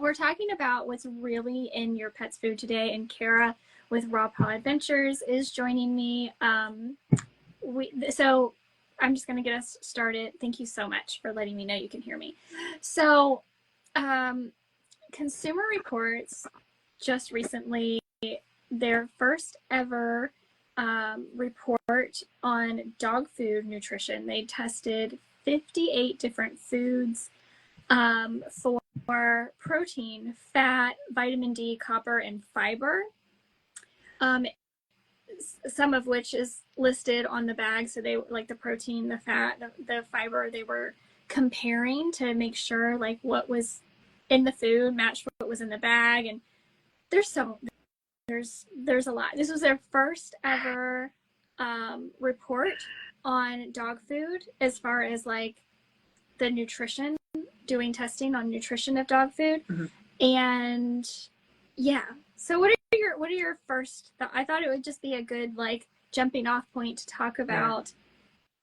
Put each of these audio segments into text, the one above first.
we're talking about what's really in your pet's food today, and Kara with Raw Paw Adventures is joining me. So I'm just going to get us started. Thank you so much for letting me know you can hear me. So Consumer Reports just recently, their first ever report on dog food nutrition. They tested 58 different foods for protein, fat, vitamin D, copper, and fiber. Some of which is listed on the bag. So they like the protein, the fat, the fiber, they were comparing to make sure like what was in the food matched what was in the bag. And there's a lot. This was their first ever report on dog food as far as like the nutrition, doing testing on nutrition of dog food. Mm-hmm. And yeah, so what are your first I thought it would just be a good like jumping off point to talk about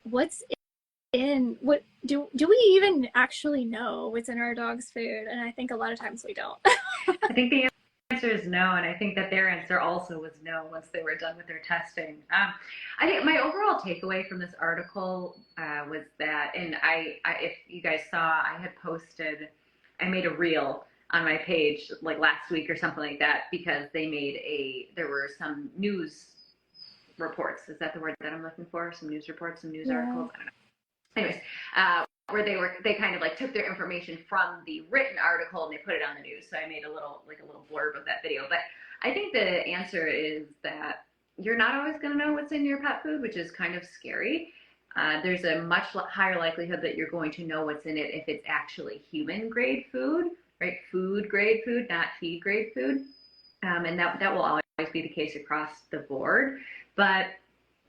what's in what do we even actually know what's in our dog's food? And I think a lot of times we don't. I think the answer is no, and I think that their answer also was no once they were done with their testing. I think my overall takeaway from this article was that, and I if you guys saw, I made a reel on my page like last week or something like that, because there were some news reports. Is that the word that I'm looking for? Some news reports, some news articles. I don't know. Anyways, where they kind of like took their information from the written article and they put it on the news. So I made a little blurb of that video. But I think the answer is that you're not always going to know what's in your pet food, which is kind of scary. There's a much higher likelihood that you're going to know what's in it if it's actually human grade food, right? Food grade food, not feed grade food. And that will always be the case across the board. But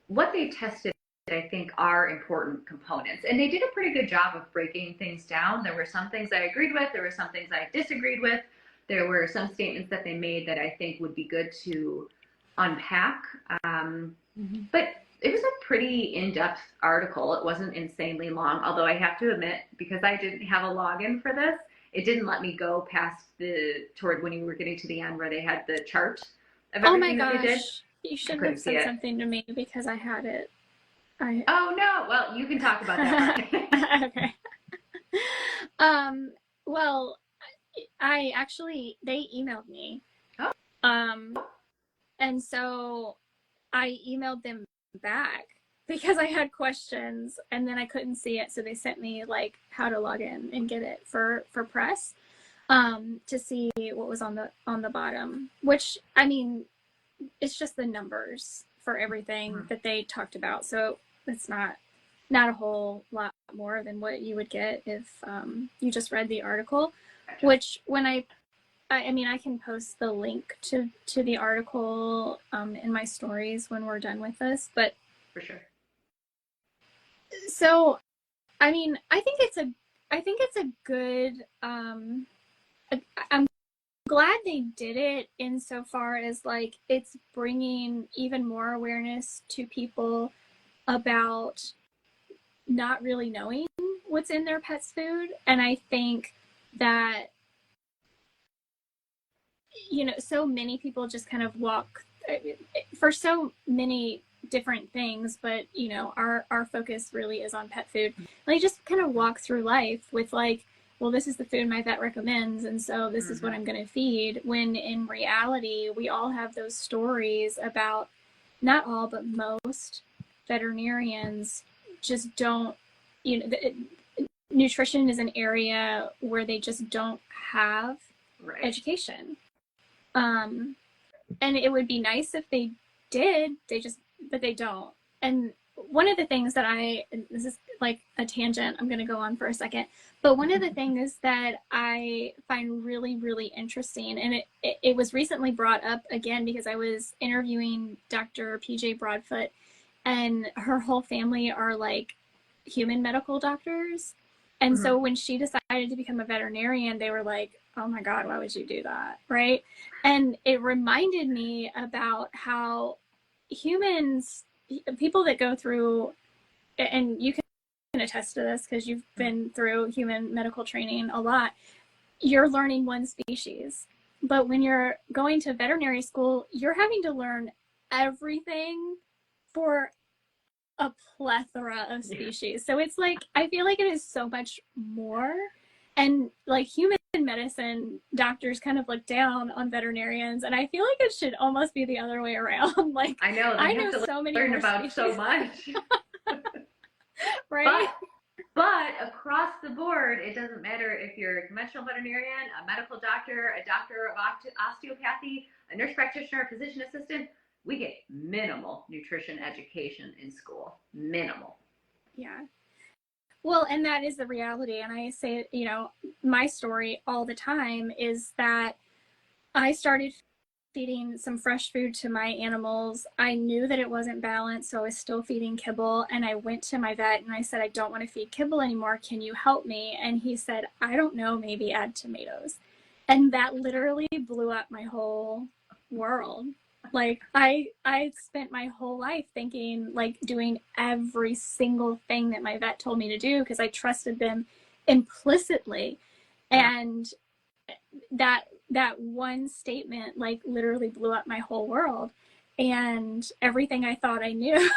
what they tested, I think, are important components. And they did a pretty good job of breaking things down. There were some things I agreed with. There were some things I disagreed with. There were some statements that they made that I think would be good to unpack. But it was a pretty in-depth article. It wasn't insanely long, although I have to admit, because I didn't have a login for this, it didn't let me go past toward when you were getting to the end where they had the chart of everything that they did. You should have said something to me because I had it. Oh no! Well, you can talk about that. Okay. Well, they emailed me. Oh. And so I emailed them back because I had questions and then I couldn't see it. So they sent me like how to log in and get it for press, to see what was on the bottom, which, I mean, it's just the numbers for everything that they talked about. So it's not a whole lot more than what you would get if you just read the article. Which when I mean, I can post the link to the article in my stories when we're done with this. But for sure. So, I mean, I think it's a good. I'm glad they did it insofar as like it's bringing even more awareness to people about not really knowing what's in their pet's food. And I think that, you know, so many people just kind of walk for so many different things, but you know, our focus really is on pet food. Like just kind of walk through life with like, well, this is the food my vet recommends, and so this is what I'm going to feed, when in reality we all have those stories about, not all but most veterinarians just don't, you know, nutrition is an area where they just don't have education. And it would be nice if they did, but they don't. And one of the things that this is like a tangent, I'm going to go on for a second, but one of the things that I find really, really interesting, and it was recently brought up again because I was interviewing Dr. PJ Broadfoot, and her whole family are like human medical doctors. And so when she decided to become a veterinarian, they were like, oh my God, why would you do that? Right. And it reminded me about how humans, people that go through, and you can attest to this because you've been through human medical training a lot, you're learning one species. But when you're going to veterinary school, you're having to learn everything for a plethora of species. So it's like, I feel like it is so much more. And like human medicine doctors kind of look down on veterinarians, and I feel like it should almost be the other way around. Like, I know, I know so many learn more about species. so much. Right? But across the board, it doesn't matter if you're a conventional veterinarian, a medical doctor, a doctor of osteopathy, a nurse practitioner, a physician assistant. We get minimal nutrition education in school. Minimal. Yeah. Well, and that is the reality. And I say, you know, my story all the time is that I started feeding some fresh food to my animals. I knew that it wasn't balanced, so I was still feeding kibble. And I went to my vet and I said, I don't want to feed kibble anymore. Can you help me? And he said, I don't know, maybe add tomatoes. And that literally blew up my whole world. Like, I spent my whole life thinking, like, doing every single thing that my vet told me to do because I trusted them implicitly. And that one statement, like, literally blew up my whole world. And everything I thought I knew,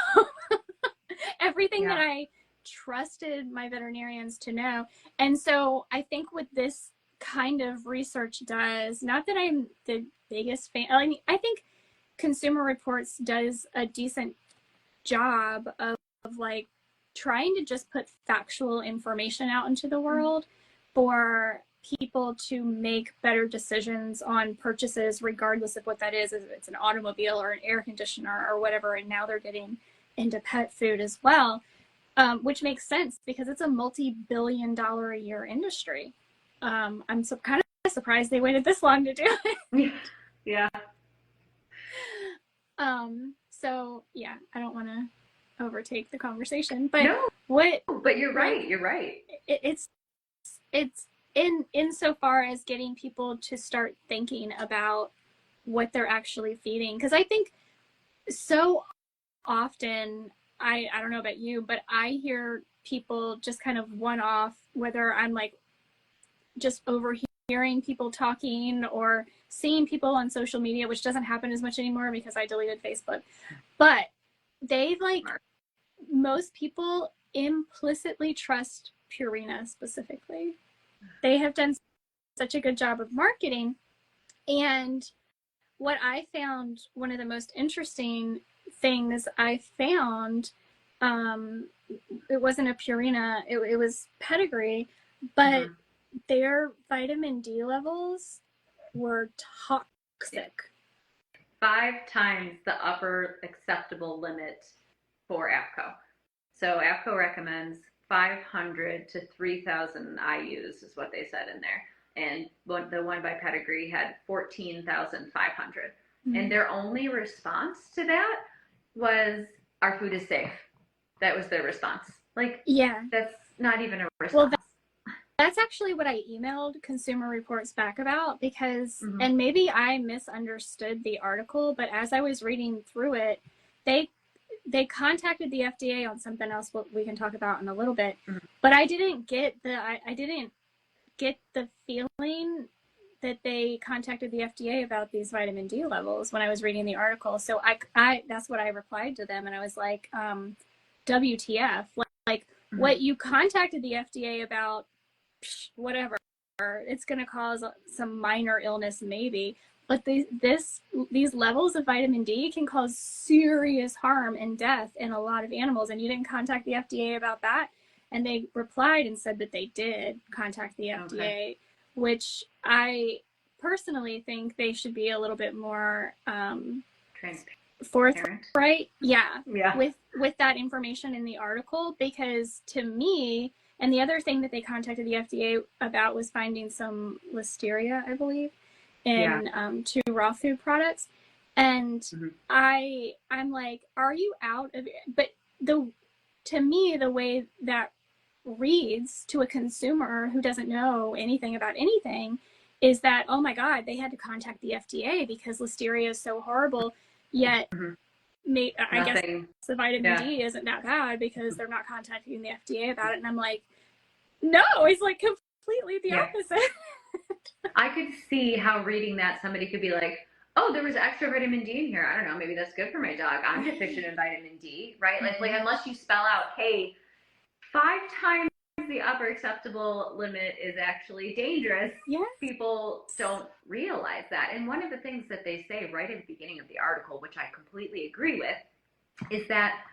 everything that I trusted my veterinarians to know. And so I think what this kind of research does, not that I'm the biggest fan, I mean, I think Consumer Reports does a decent job of like trying to just put factual information out into the world for people to make better decisions on purchases, regardless of what that is, if it's an automobile or an air conditioner or whatever. And now they're getting into pet food as well, which makes sense because it's a multi-billion-dollar a year industry. I'm kind of surprised they waited this long to do it. Yeah. So yeah, I don't want to overtake the conversation, but but you're right. You're right. It's insofar as getting people to start thinking about what they're actually feeding. Because I think so often, I don't know about you, but I hear people just kind of one off, whether I'm like just overhearing people talking or seeing people on social media, which doesn't happen as much anymore because I deleted Facebook. But they like, most people implicitly trust Purina specifically. They have done such a good job of marketing. And what I found, one of the most interesting things I found, it wasn't a Purina, it was Pedigree, but their vitamin D levels were toxic. 5 times the upper acceptable limit for AAFCO. So AAFCO recommends 500 to 3,000 IUs is what they said in there. And the one by Pedigree had 14,500. And their only response to that was, our food is safe. That was their response. Like, yeah, that's not even a response. Well, that's actually what I emailed Consumer Reports back about because, and maybe I misunderstood the article, but as I was reading through it, they contacted the FDA on something else we can talk about in a little bit, but I didn't get the feeling that they contacted the FDA about these vitamin D levels when I was reading the article. So I that's what I replied to them, and I was like, WTF, like what you contacted the FDA about, whatever, it's going to cause some minor illness maybe, but these levels of vitamin D can cause serious harm and death in a lot of animals, and you didn't contact the FDA about that. And they replied and said that they did contact the FDA, which I personally think they should be a little bit more forthright, with that information in the article, because to me, and the other thing that they contacted the FDA about was finding some listeria, I believe, in 2 raw food products. And I'm like, are you out of it? But to me, the way that reads to a consumer who doesn't know anything about anything is that, oh my God, they had to contact the FDA because listeria is so horrible, yet I guess the vitamin D isn't that bad because they're not contacting the FDA about it. And I'm like, no, it's like completely the opposite. I could see how reading that somebody could be like, oh, there was extra vitamin D in here. I don't know, maybe that's good for my dog. I'm deficient in vitamin D, right? Like unless you spell out, hey, 5 times the upper acceptable limit is actually dangerous. Yes. People don't realize that. And one of the things that they say right at the beginning of the article, which I completely agree with, is that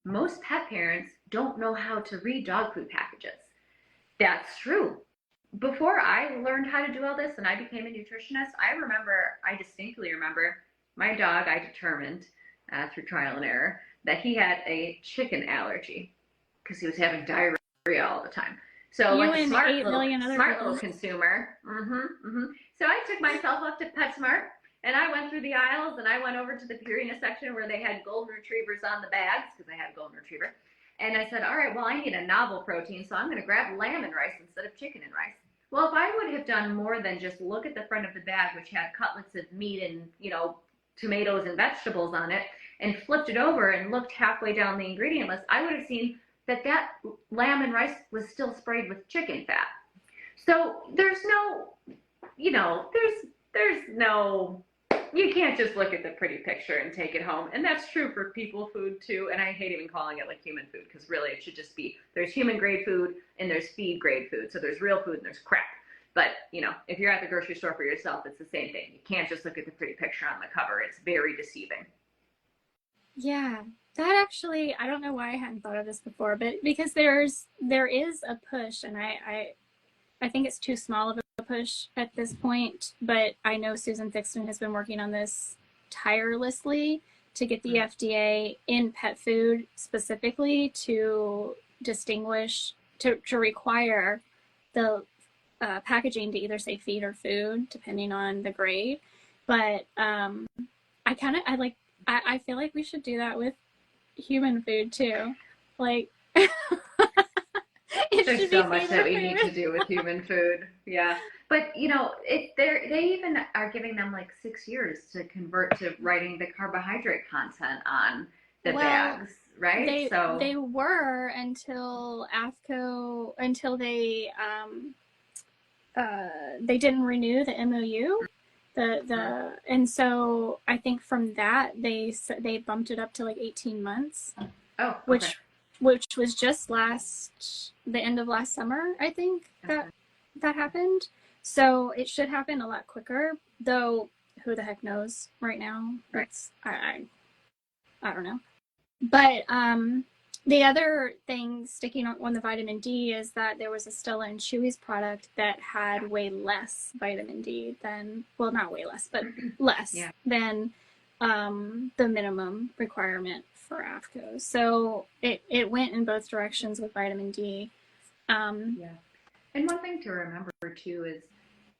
most pet parents don't know how to read dog food packages. That's true. Before I learned how to do all this and I became a nutritionist, I distinctly remember my dog, I determined through trial and error that he had a chicken allergy because he was having diarrhea all the time. So you like a and smart 8 million little, other smart people. little consumer. So I took myself up to PetSmart and I went through the aisles and I went over to the Purina section where they had golden retrievers on the bags because I had a golden retriever. And I said, all right, well, I need a novel protein, so I'm going to grab lamb and rice instead of chicken and rice. Well, if I would have done more than just look at the front of the bag, which had cutlets of meat and, tomatoes and vegetables on it, and flipped it over and looked halfway down the ingredient list, I would have seen that lamb and rice was still sprayed with chicken fat. So there's no, there's no, you can't just look at the pretty picture and take it home. And that's true for people food too. And I hate even calling it like human food because really it should just be, there's human grade food and there's feed grade food. So there's real food and there's crap. But, if you're at the grocery store for yourself, it's the same thing. You can't just look at the pretty picture on the cover. It's very deceiving. Yeah, that actually, I don't know why I hadn't thought of this before, but because there is a push, and I think it's too small of a push at this point, but I know Susan Thixton has been working on this tirelessly to get the FDA in pet food specifically to distinguish, to require the packaging to either say feed or food, depending on the grade. But I feel like we should do that with human food too. Like, there's so much that we need to do with human food. Yeah. But they even are giving them like 6 years to convert to writing the carbohydrate content on the bags, right? They were until AFCO, until they didn't renew the MOU. And so I think from that they bumped it up to like 18 months. Oh, okay. Which was just the end of last summer, I think, that happened. So it should happen a lot quicker, though who the heck knows right now. Right. I don't know. But the other thing sticking on the vitamin D is that there was a Stella and Chewy's product that had way less vitamin D than, well, not way less, but less than the minimum requirement for AFCO. So it went in both directions with vitamin D. And one thing to remember too is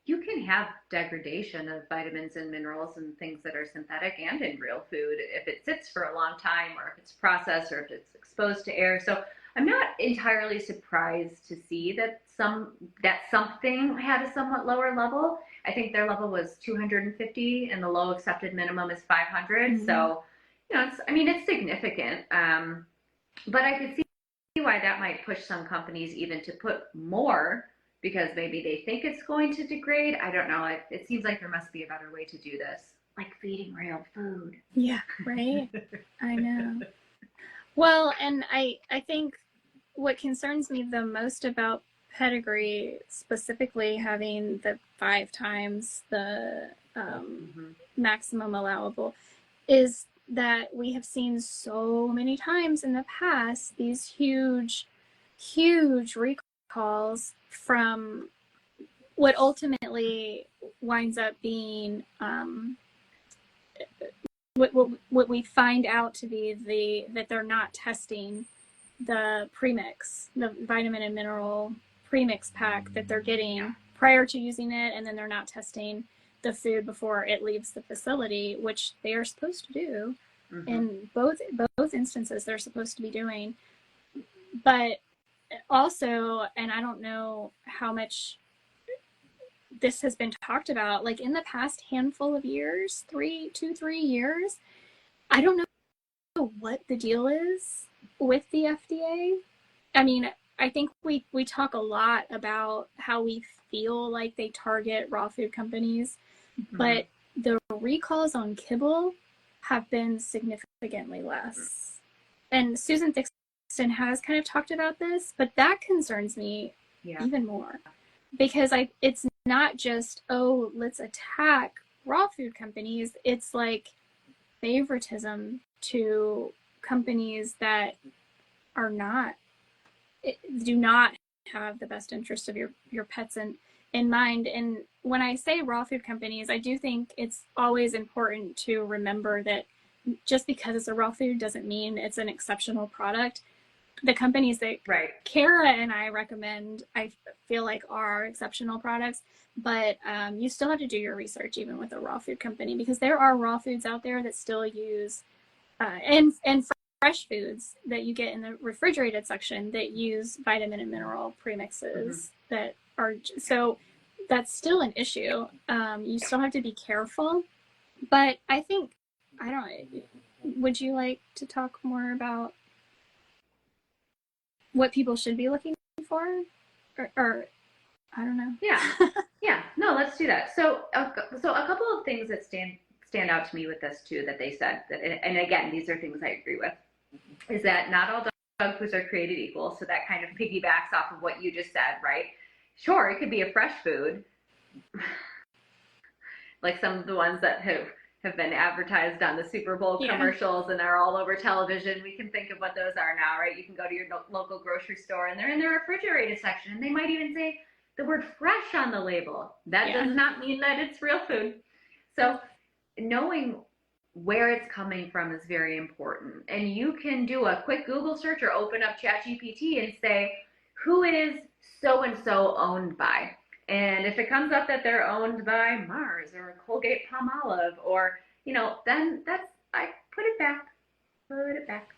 you can have degradation of vitamins and minerals and things that are synthetic and in real food if it sits for a long time or if it's processed or if it's exposed to air. So I'm not entirely surprised to see that something had a somewhat lower level. I think their level was 250 and the low accepted minimum is 500. Mm-hmm. So, it's significant. But I could see why that might push some companies even to put more because maybe they think it's going to degrade. I don't know. It seems like there must be a better way to do this, like feeding real food. Yeah, right? I know. Well, and I think what concerns me the most about Pedigree, specifically having the 5 times the maximum allowable, is that we have seen so many times in the past these huge recalls from what ultimately winds up being what we find out to be that they're not testing the premix, the vitamin and mineral premix pack that they're getting prior to using it, and then they're not testing the food before it leaves the facility, which they are supposed to do. Mm-hmm. In both instances they're supposed to be doing. But also, and I don't know how much this has been talked about, like in the past handful of years, 3 years, I don't know what the deal is with the FDA. I mean, I think we talk a lot about how we feel like they target raw food companies, but the recalls on kibble have been significantly less. And Susan Thixton has kind of talked about this, but that concerns me even more, because it's not just, oh, let's attack raw food companies. It's like favoritism to companies that are not, do not have the best interest of your pets in mind. And when I say raw food companies, I do think it's always important to remember that just because it's a raw food doesn't mean it's an exceptional product. The companies that Kara and I recommend, I feel like are exceptional products, but you still have to do your research even with a raw food company, because there are raw foods out there that still use, and fresh foods that you get in the refrigerated section that use vitamin and mineral premixes that are, so that's still an issue. You still have to be careful, but I think, I don't know, would you like to talk more about what people should be looking for, or I don't know. No, let's do that. So a couple of things that stand out to me with this too, that they said that, and again, these are things I agree with, is that not all dog foods are created equal. So that kind of piggybacks off of what you just said, right? Sure, it could be a fresh food, like some of the ones that have been advertised on the Super Bowl commercials and are all over television. We can think of what those are now, right? You can go to your local grocery store and they're in the refrigerated section, and they might even say the word fresh on the label. That does not mean that it's real food. So knowing where it's coming from is very important. And you can do a quick Google search or open up ChatGPT and say, who is so-and-so owned by? And if it comes up that they're owned by Mars or Colgate Palmolive, or, then I put it back.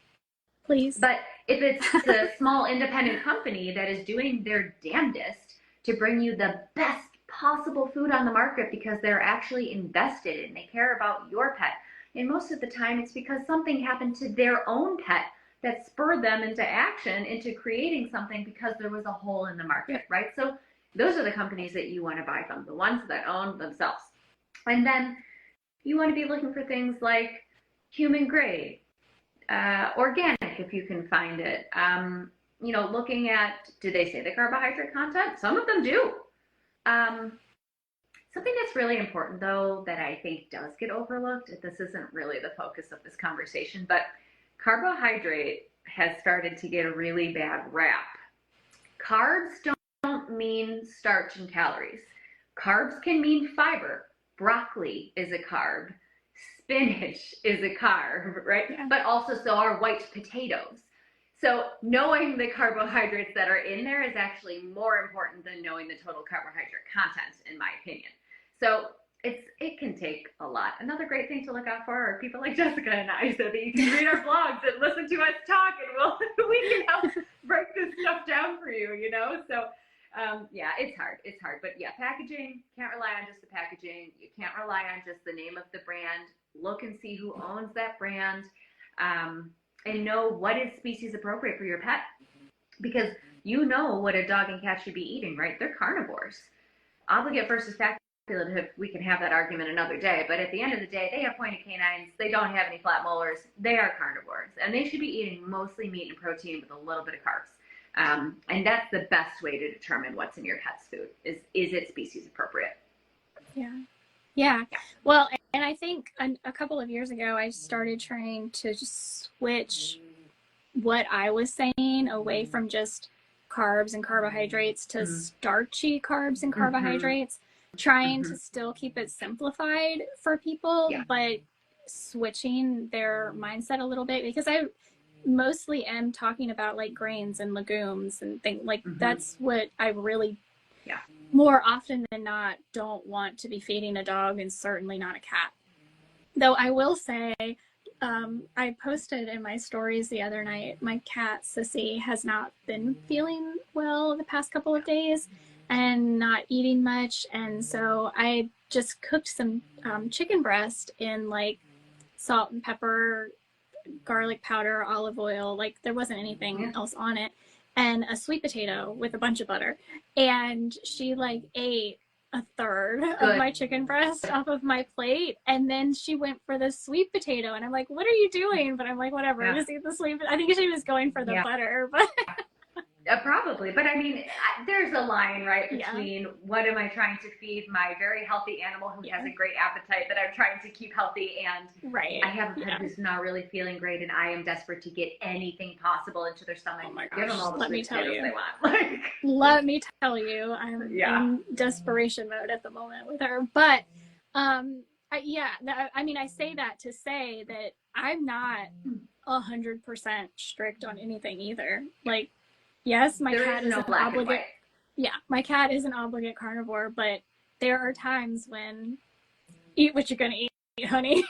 Please. But if it's a small independent company that is doing their damnedest to bring you the best possible food on the market because they're actually invested and they care about your pet, and most of the time it's because something happened to their own pet that spurred them into action, into creating something because there was a hole in the market, right? So those are the companies that you want to buy from, the ones that own themselves. And then you want to be looking for things like human grade, organic if you can find it. Looking at, do they say the carbohydrate content? Some of them do. Something that's really important, though, that I think does get overlooked, this isn't really the focus of this conversation, but carbohydrate has started to get a really bad rap. Carbs don't mean starch and calories. Carbs can mean fiber. Broccoli is a carb. Spinach is a carb, right? Yeah. But also so are white potatoes. So knowing the carbohydrates that are in there is actually more important than knowing the total carbohydrate content, in my opinion. So it can take a lot. Another great thing to look out for are people like Jessica and I, so that you can read our blogs and listen to us talk, and we can help break this stuff down for you, So it's hard. But packaging, can't rely on just the packaging. You can't rely on just the name of the brand. Look and see who owns that brand, and know what is species appropriate for your pet, because what a dog and cat should be eating, right? They're carnivores. Obligate versus facultative, we can have that argument another day, but at the end of the day, they have pointed canines, they don't have any flat molars, they are carnivores, and they should be eating mostly meat and protein with a little bit of carbs. And that's the best way to determine what's in your pet's food, is it species appropriate? Yeah. Well, and I think a couple of years ago, I started trying to just switch what I was saying away from just carbs and carbohydrates to starchy carbs and carbohydrates, trying to still keep it simplified for people, but switching their mindset a little bit, because I mostly am talking about like grains and legumes and things like that's what I really more often than not don't want to be feeding a dog, and certainly not a cat. Though I will say, I posted in my stories the other night, my cat Sissy has not been feeling well the past couple of days and not eating much, and so I just cooked some chicken breast in like salt and pepper, garlic powder, olive oil, like there wasn't anything else on it. and a sweet potato with a bunch of butter. And she like ate a third of my chicken breast off of my plate. And then she went for the sweet potato. And I'm like, what are you doing? But I'm like, whatever, just eat the sweet potato. I think she was going for the butter, but probably. But I mean, there's a line, right, between what am I trying to feed my very healthy animal who has a great appetite that I'm trying to keep healthy, and I have a pet who's not really feeling great, and I am desperate to get anything possible into their stomach. Oh my gosh. Give them all the sweet potatoes they want. Like, let me tell you, I'm in desperation mode at the moment with her. But I mean, I say that to say that I'm not 100% strict on anything either. Like, yes, my cat is an obligate. Yeah, my cat is an obligate carnivore, but there are times when eat what you're gonna eat, honey.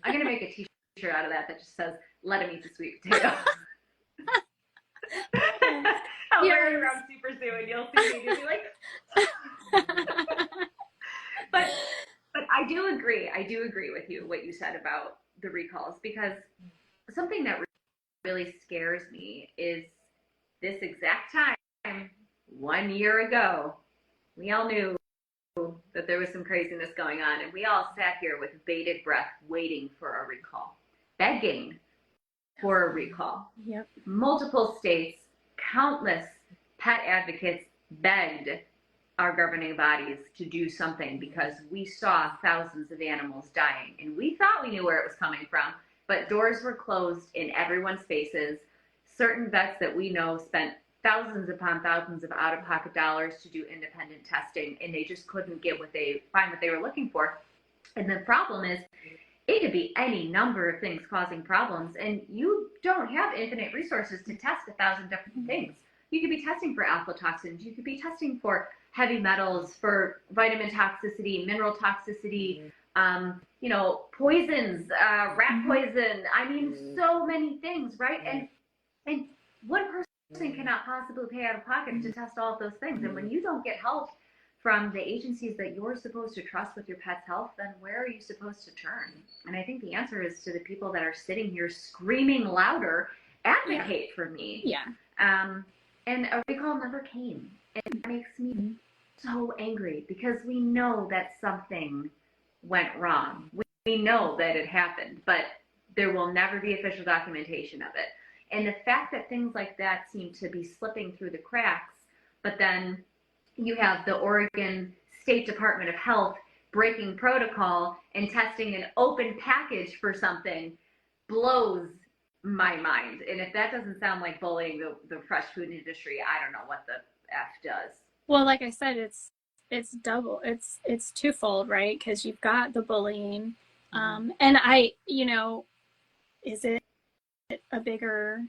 I'm gonna make a T-shirt out of that just says "Let him eat the sweet potato." I'll wear it around Super Zoo, and you'll see me be like. But I do agree. I do agree with you what you said about the recalls, because something that really scares me is this exact time 1 year ago, we all knew that there was some craziness going on, and we all sat here with bated breath waiting for a recall, begging for a recall. Yep. Multiple states, countless pet advocates begged our governing bodies to do something because we saw thousands of animals dying, and we thought we knew where it was coming from, but doors were closed in everyone's faces. Certain vets that we know spent thousands upon thousands of out-of-pocket dollars to do independent testing, and they just couldn't find what they were looking for. And the problem is, it could be any number of things causing problems, and you don't have infinite resources to test 1,000 different things. You could be testing for aflatoxins, you could be testing for heavy metals, for vitamin toxicity, mineral toxicity, poisons, rat poison. I mean, so many things, right? And one person cannot possibly pay out of pocket to test all of those things. And when you don't get help from the agencies that you're supposed to trust with your pet's health, then where are you supposed to turn? And I think the answer is to the people that are sitting here screaming louder, advocate for me. Yeah. And a recall never came. And it makes me so angry, because we know that something went wrong. We know that it happened, but there will never be official documentation of it. And the fact that things like that seem to be slipping through the cracks, but then you have the Oregon State Department of Health breaking protocol and testing an open package for something, blows my mind. And if that doesn't sound like bullying the fresh food industry, I don't know what the F does. Well, like I said, it's double. It's twofold, right? Because you've got the bullying, and is it a bigger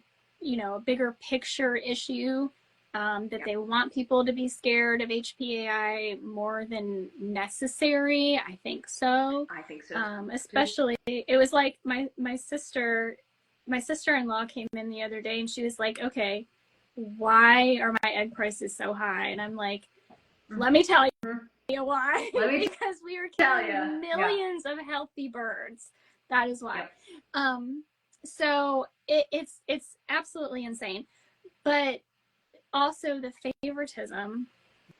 picture issue that they want people to be scared of HPAI more than necessary? I think so. Especially, it was like my sister-in-law came in the other day, and she was like, okay, why are my egg prices so high? And I'm like, let me tell you why. Because we are killing millions of healthy birds. That is why. Yep. So it's absolutely insane. But also the favoritism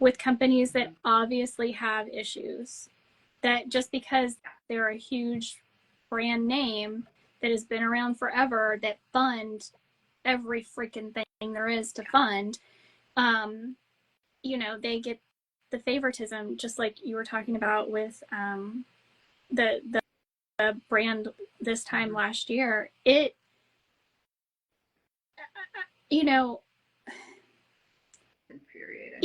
with companies that obviously have issues, that just because they're a huge brand name that has been around forever, that fund every freaking thing there is to fund, they get the favoritism, just like you were talking about with the brand this time last year. It, infuriating.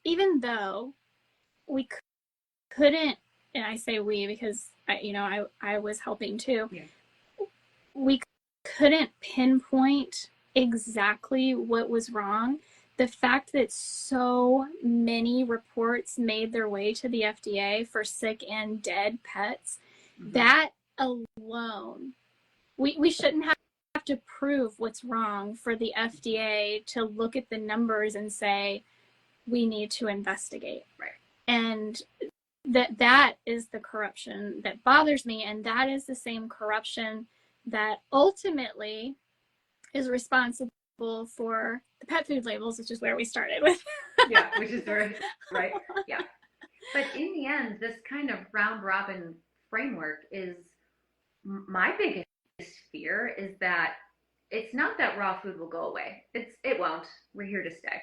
Even though we couldn't, and I say we because I was helping too. Yeah. We couldn't pinpoint exactly what was wrong. The fact that so many reports made their way to the FDA for sick and dead pets, that alone, we shouldn't have to prove what's wrong for the FDA to look at the numbers and say, we need to investigate. Right. And that is the corruption that bothers me. And that is the same corruption that ultimately is responsible for the pet food labels, which is where we started with. Yeah, which is right. Yeah. But in the end, this kind of round robin framework is my biggest fear is that it's not that raw food will go away. It won't. We're here to stay.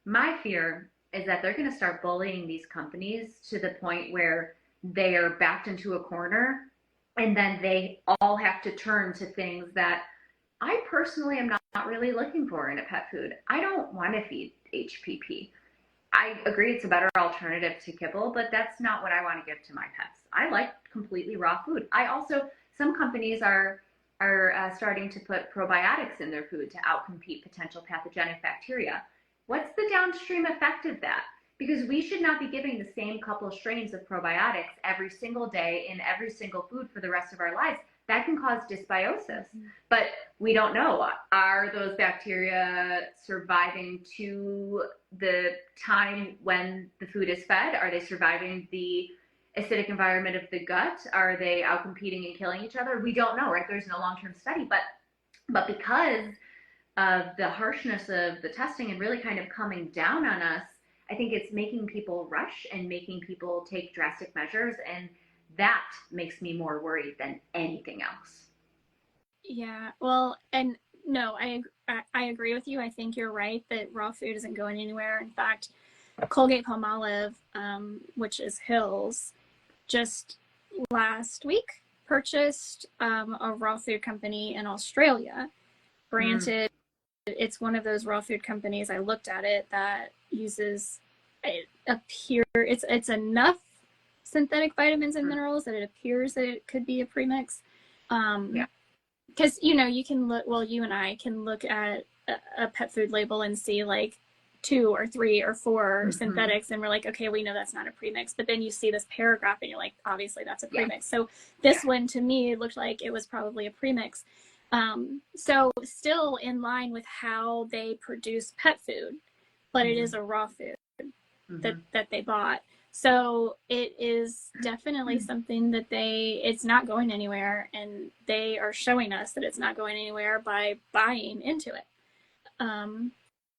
My fear is that they're going to start bullying these companies to the point where they are backed into a corner and then they all have to turn to things that I personally am not really looking for in a pet food. I don't want to feed HPP. I agree it's a better alternative to kibble, but that's not what I want to give to my pets. I like completely raw food. Some companies are starting to put probiotics in their food to outcompete potential pathogenic bacteria. What's the downstream effect of that? Because we should not be giving the same couple of strains of probiotics every single day in every single food for the rest of our lives. That can cause dysbiosis. But we don't know. Are those bacteria surviving to the time when the food is fed? Are they surviving the acidic environment of the gut? Are they outcompeting and killing each other? We don't know, right? There's no long-term study. But because of the harshness of the testing and really kind of coming down on us, I think it's making people rush and making people take drastic measures. And that makes me more worried than anything else. Yeah, well, and no, I agree with you. I think you're right that raw food isn't going anywhere. In fact, Colgate-Palmolive, which is Hill's, just last week purchased a raw food company in Australia. Granted, it's one of those raw food companies, I looked at it, that uses, it's enough synthetic vitamins and minerals that it appears that it could be a premix. Yeah. Because, you can look, well, you and I can look at a pet food label and see like 2 or 3 or 4 synthetics, and we're like, okay, we know that's not a premix. But then you see this paragraph and you're like, obviously that's a premix. So this one to me looked like it was probably a premix. So still in line with how they produce pet food, but it is a raw food that they bought. So it is definitely something that it's not going anywhere, and they are showing us that it's not going anywhere by buying into it,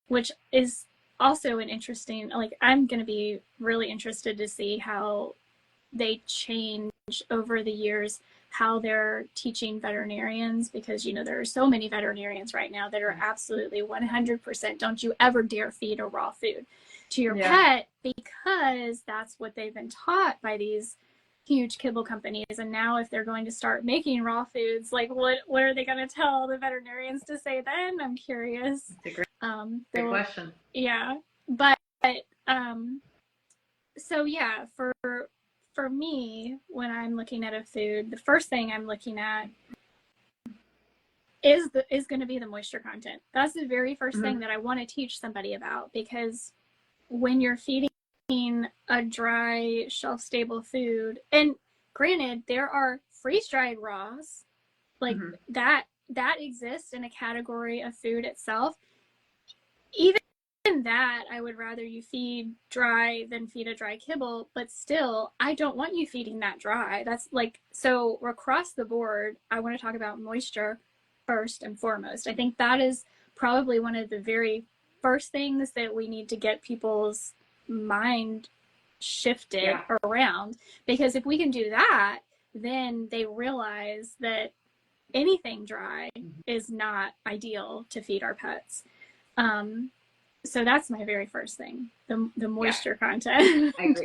which is also an interesting, like, I'm going to be really interested to see how they change over the years, how they're teaching veterinarians, because, there are so many veterinarians right now that are absolutely 100% don't you ever dare feed a raw food to your pet, because that's what they've been taught by these huge kibble companies. And now if they're going to start making raw foods, like what are they going to tell the veterinarians to say then? I'm curious. That's a great question. Yeah. But so yeah, for me, when I'm looking at a food, the first thing I'm looking at is going to be the moisture content. That's the very first thing that I want to teach somebody about, because when you're feeding a dry, shelf-stable food, and granted, there are freeze-dried raws, like that exists in a category of food itself. Even that, I would rather you feed dry than feed a dry kibble, but still, I don't want you feeding that dry. That's like, so across the board, I want to talk about moisture first and foremost. I think that is probably one of the very first things that we need to get people's mind shifted around, because if we can do that, then they realize that anything dry is not ideal to feed our pets. So that's my very first thing, the moisture content. I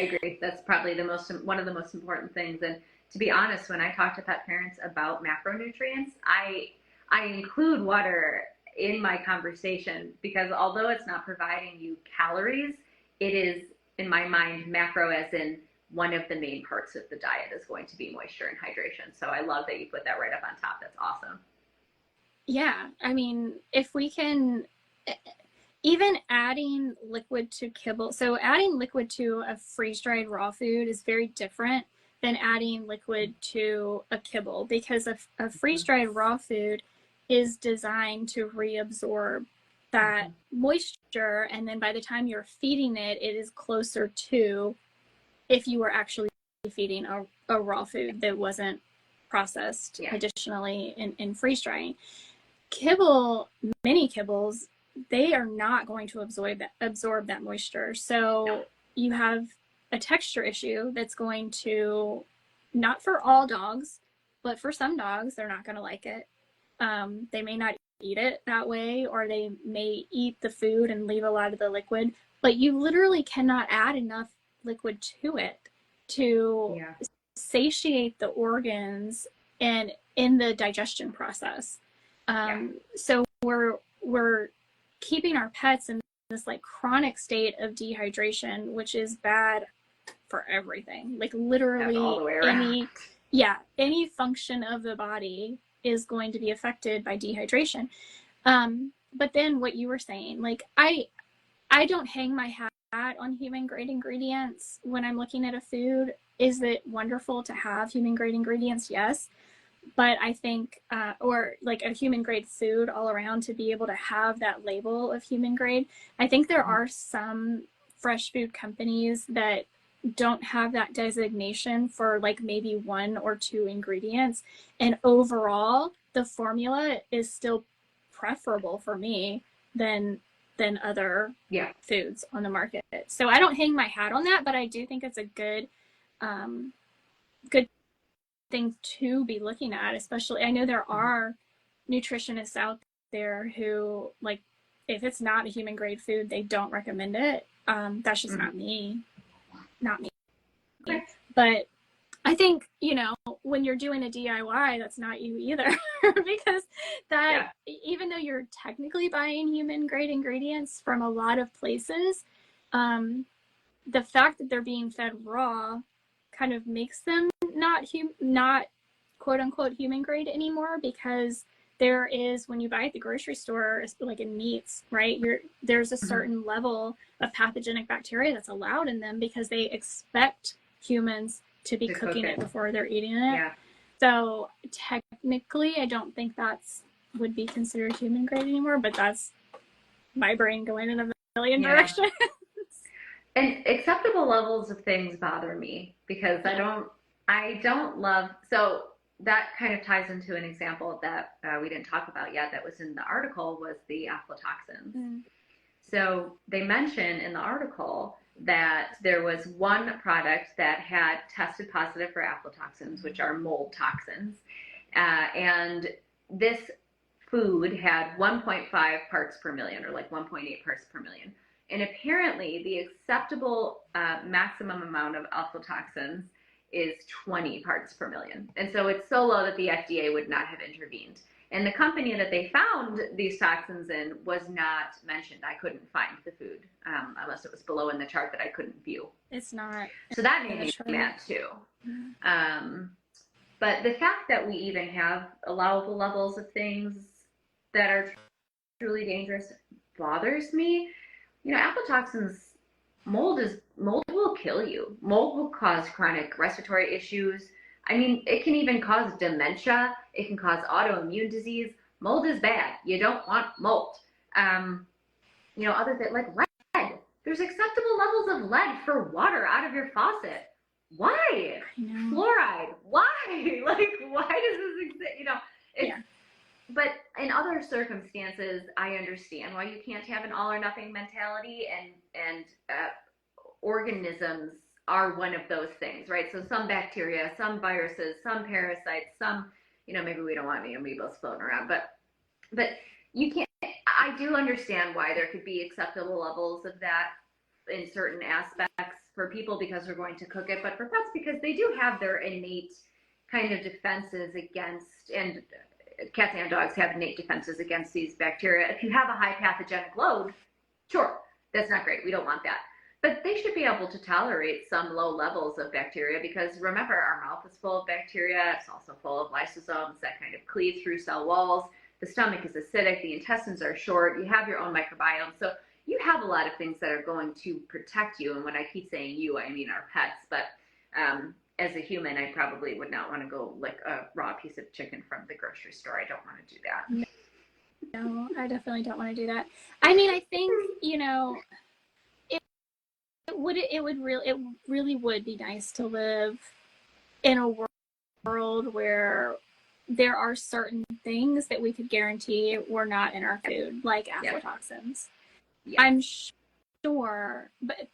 agree. That's probably one of the most important things. And to be honest, when I talk to pet parents about macronutrients, I include water in my conversation, because although it's not providing you calories, it is, in my mind, macro as in one of the main parts of the diet is going to be moisture and hydration. So I love that you put that right up on top. That's awesome. Yeah. I mean, if we can, even adding liquid to kibble, so adding liquid to a freeze-dried raw food is very different than adding liquid to a kibble, because a freeze-dried raw food is designed to reabsorb that moisture, and then by the time you're feeding it, it is closer to if you were actually feeding a raw food that wasn't processed additionally in freeze drying. kibble, many kibbles, they are not going to absorb that moisture. So you have a texture issue that's going to, not for all dogs, but for some dogs, they're not going to like it. They may not eat it that way, or they may eat the food and leave a lot of the liquid, but you literally cannot add enough liquid to it to satiate the organs and in the digestion process. So we're keeping our pets in this like chronic state of dehydration, which is bad for everything. Like literally any function of the body is going to be affected by dehydration. But then what you were saying, like I don't hang my hat on human grade ingredients when I'm looking at a food. Is it wonderful to have human grade ingredients? Yes. But I think, or like a human grade food all around, to be able to have that label of human grade. I think there are some fresh food companies that don't have that designation for like maybe 1 or 2 ingredients. And overall, the formula is still preferable for me than other foods on the market. So I don't hang my hat on that, but I do think it's a good thing to be looking at. Especially, I know there are nutritionists out there who, like, if it's not a human grade food, they don't recommend it. That's just not me. Okay. But I think, when you're doing a DIY, that's not you either, because that, even though you're technically buying human grade ingredients from a lot of places, the fact that they're being fed raw kind of makes them not quote unquote human grade anymore, because there is, when you buy at the grocery store, like in meats, right, there's a certain level of pathogenic bacteria that's allowed in them because they expect humans to be cooking it before they're eating it. Yeah. So technically, I don't think that's would be considered human grade anymore, but that's my brain going in a million directions. And acceptable levels of things bother me because I don't love, so that kind of ties into an example that we didn't talk about yet that was in the article, was the aflatoxins. So they mention in the article that there was one product that had tested positive for aflatoxins, which are mold toxins. And this food had 1.5 parts per million, or like 1.8 parts per million. And apparently the acceptable maximum amount of aflatoxins is 20 parts per million. And so it's so low that the FDA would not have intervened. And the company that they found these toxins in was not mentioned. I couldn't find the food unless it was below in the chart that I couldn't view. It's not. So that made me mad too. But the fact that we even have allowable levels of things that are truly dangerous bothers me. Aflatoxins, mold will kill you. Mold will cause chronic respiratory issues. I mean, it can even cause dementia. It can cause autoimmune disease. Mold is bad. You don't want mold. Other than like lead. There's acceptable levels of lead for water out of your faucet. Why? Fluoride. Why? Like, why does this exist? But in other circumstances, I understand why you can't have an all or nothing mentality, and organisms are one of those things, right? So some bacteria, some viruses, some parasites, some, maybe we don't want any amoebas floating around, but you can't, I do understand why there could be acceptable levels of that in certain aspects for people because they're going to cook it, but for pets, because they do have their innate kind of defenses against, and cats and dogs have innate defenses against these bacteria. If you have a high pathogenic load, sure, that's not great. We don't want that. But they should be able to tolerate some low levels of bacteria, because remember, our mouth is full of bacteria. It's also full of lysosomes that kind of cleave through cell walls. The stomach is acidic. The intestines are short. You have your own microbiome. So you have a lot of things that are going to protect you. And when I keep saying you, I mean our pets. But as a human, I probably would not want to go lick a raw piece of chicken from the grocery store. I don't want to do that. No, I definitely don't want to do that. I mean, I think, it really would be nice to live in a world where there are certain things that we could guarantee were not in our food, like aflatoxins. Yeah. I'm sure, but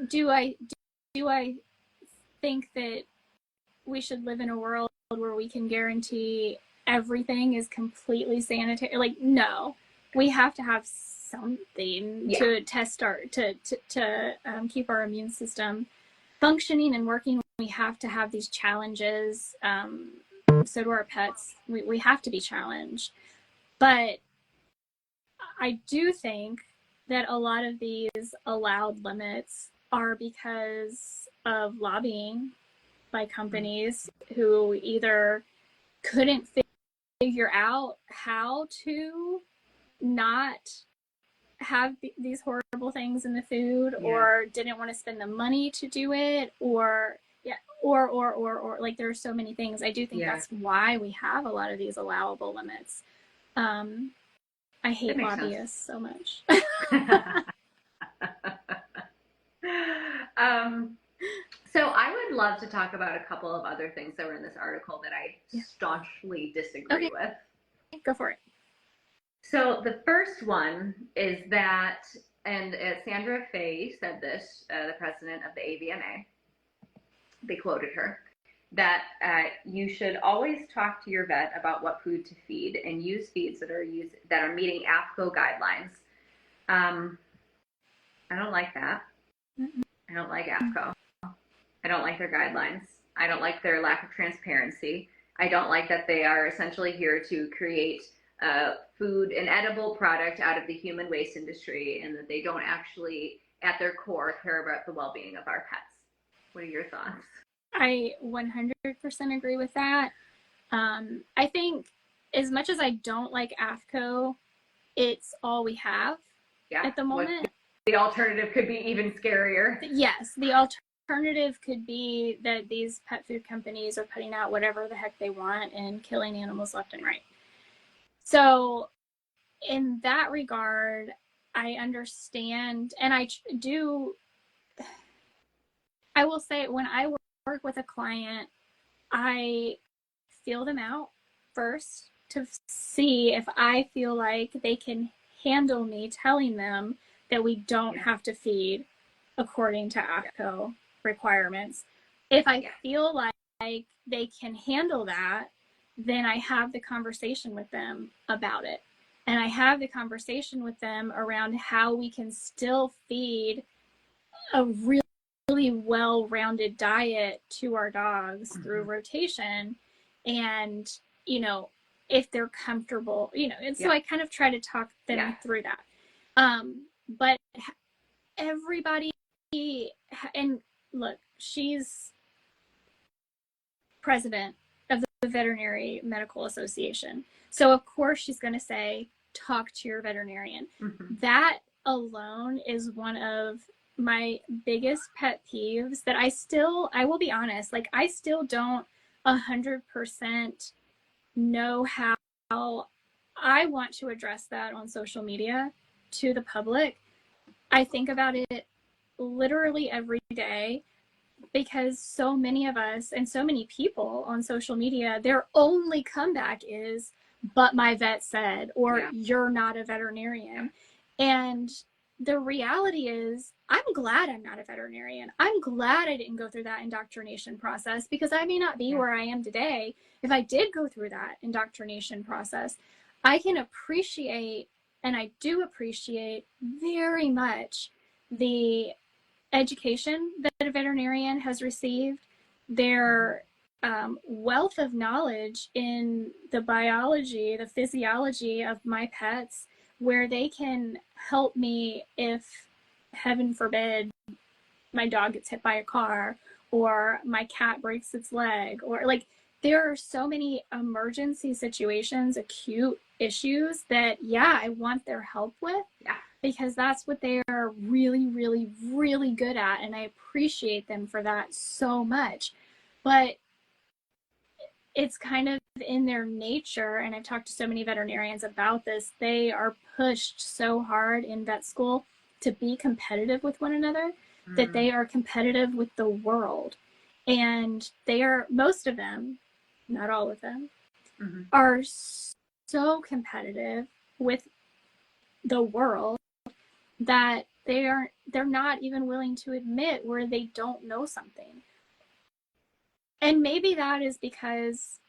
do I think that we should live in a world where we can guarantee everything is completely sanitary? Like, no, we have to have something to test to keep our immune system functioning and working. We have to have these challenges. So do our pets. We have to be challenged. But I do think that a lot of these allowed limits are because of lobbying by companies who either couldn't figure out how to not have these horrible things in the food, or didn't want to spend the money to do it, or like, there are so many things. I do think that's why we have a lot of these allowable limits. I hate lobbyists so much. So I would love to talk about a couple of other things that were in this article that I staunchly disagree with. Go for it. So the first one is that, and Sandra Fay said this, the president of the AVMA, they quoted her, that you should always talk to your vet about what food to feed and use feeds that are meeting AAFCO guidelines. I don't like that. I don't like AAFCO. I don't like their guidelines. I don't like their lack of transparency. I don't like that they are essentially here to create food, an edible product out of the human waste industry, and that they don't actually, at their core, care about the well-being of our pets. What are your thoughts? I 100% agree with that. I think, as much as I don't like AAFCO, it's all we have at the moment. The alternative could be even scarier. Yes, the alternative could be that these pet food companies are putting out whatever the heck they want and killing animals left and right. So in that regard, I understand, and I will say, when I work with a client, I feel them out first to see if I feel like they can handle me telling them that we don't have to feed according to AAFCO requirements. If I feel like they can handle that, then I have the conversation with them about it. And I have the conversation with them around how we can still feed a really well-rounded diet to our dogs through rotation. And, if they're comfortable, and so I kind of try to talk them through that. But everybody, and look, she's president of the Veterinary Medical Association. So of course she's going to say, talk to your veterinarian. That alone is one of my biggest pet peeves that I will be honest, like, I still don't 100% know how I want to address that on social media to the public. I think about it literally every day, because so many of us and so many people on social media, their only comeback is, but my vet said, or you're not a veterinarian. And the reality is, I'm glad I'm not a veterinarian. I'm glad I didn't go through that indoctrination process, because I may not be where I am today if I did go through that indoctrination process. I can appreciate, and I do appreciate very much, the education that a veterinarian has received, their wealth of knowledge in the biology, the physiology of my pets, where they can help me if, heaven forbid, my dog gets hit by a car, or my cat breaks its leg, or like, there are so many emergency situations, acute issues that, I want their help with, because that's what they are really, really, really good at. And I appreciate them for that so much. But it's kind of in their nature, and I've talked to so many veterinarians about this, they are pushed so hard in vet school to be competitive with one another, that they are competitive with the world. And they are, most of them, not all of them, are so competitive with the world that they're not even willing to admit where they don't know something. And maybe that is because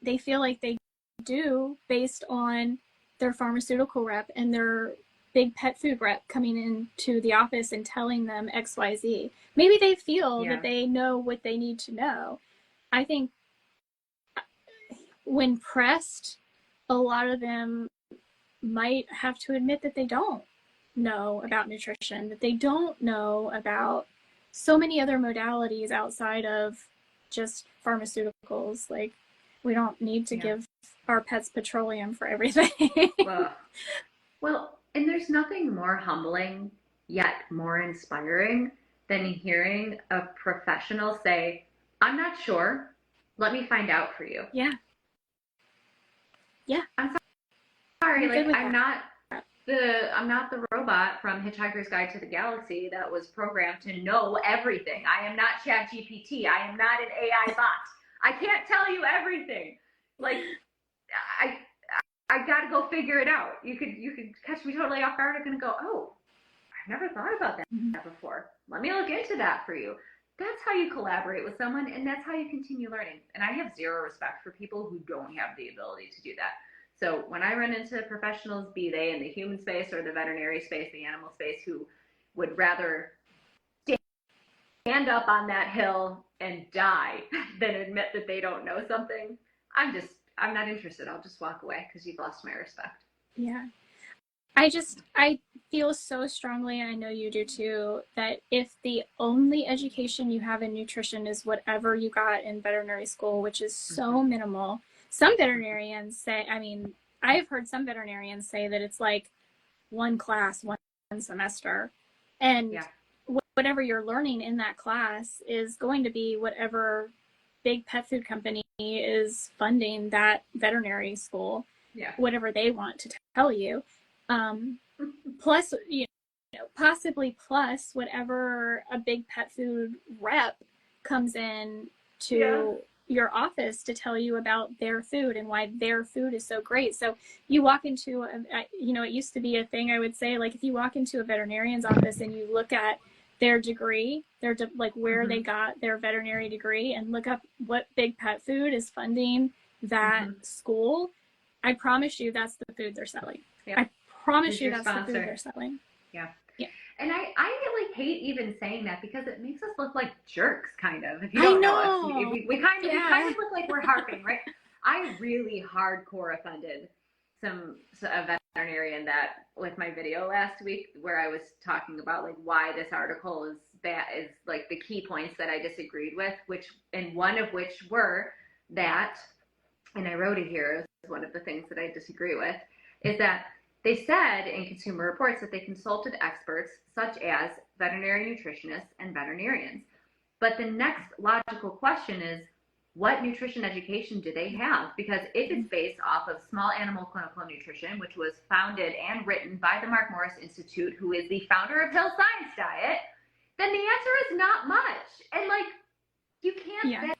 they feel like they do based on their pharmaceutical rep and their big pet food rep coming into the office and telling them XYZ. Maybe they feel that they know what they need to know. I think when pressed, a lot of them might have to admit that they don't know about nutrition, that they don't know about so many other modalities outside of just pharmaceuticals. Like, we don't need to give our pets petroleum for everything. Well, and there's nothing more humbling yet more inspiring than hearing a professional say, I'm not sure, let me find out for you. Yeah. I'm sorry, like I'm not the robot from Hitchhiker's Guide to the Galaxy that was programmed to know everything. I am not ChatGPT. I am not an AI bot. I can't tell you everything. Like, I got to go figure it out. You could catch me totally off guard. I'm going to go, oh, I've never thought about that before. Let me look into that for you. That's how you collaborate with someone, and that's how you continue learning. And I have zero respect for people who don't have the ability to do that. So when I run into professionals, be they in the human space or the veterinary space, the animal space, who would rather stand up on that hill and die than admit that they don't know something, I'm not interested. I'll just walk away because you've lost my respect. Yeah. I feel so strongly, and I know you do too, that if the only education you have in nutrition is whatever you got in veterinary school, which is so minimal, some veterinarians say, I mean, I've heard some veterinarians say that it's like one class, one semester. And whatever you're learning in that class is going to be whatever big pet food company is funding that veterinary school, whatever they want to tell you. Plus, possibly plus whatever a big pet food rep comes in to your office to tell you about their food and why their food is so great. So you walk into, it used to be a thing I would say, like if you walk into a veterinarian's office and you look at their degree, like where they got their veterinary degree, and look up what big pet food is funding that school, I promise you that's the food they're selling. I promise you that's the food they're selling. Yeah. And I like hate even saying that because it makes us look like jerks, kind of. If you don't know us, we kind of look like we're harping, right? I really hardcore offended a veterinarian that with my video last week where I was talking about like why this article is bad, is like the key points that I disagreed with, and one of which were that, and I wrote it here as one of the things that I disagree with, is that they said in Consumer Reports that they consulted experts such as veterinary nutritionists and veterinarians. But the next logical question is, what nutrition education do they have? Because if it's based off of Small Animal Clinical Nutrition, which was founded and written by the Mark Morris Institute, who is the founder of Hill Science Diet, then the answer is not much. And like, you can't,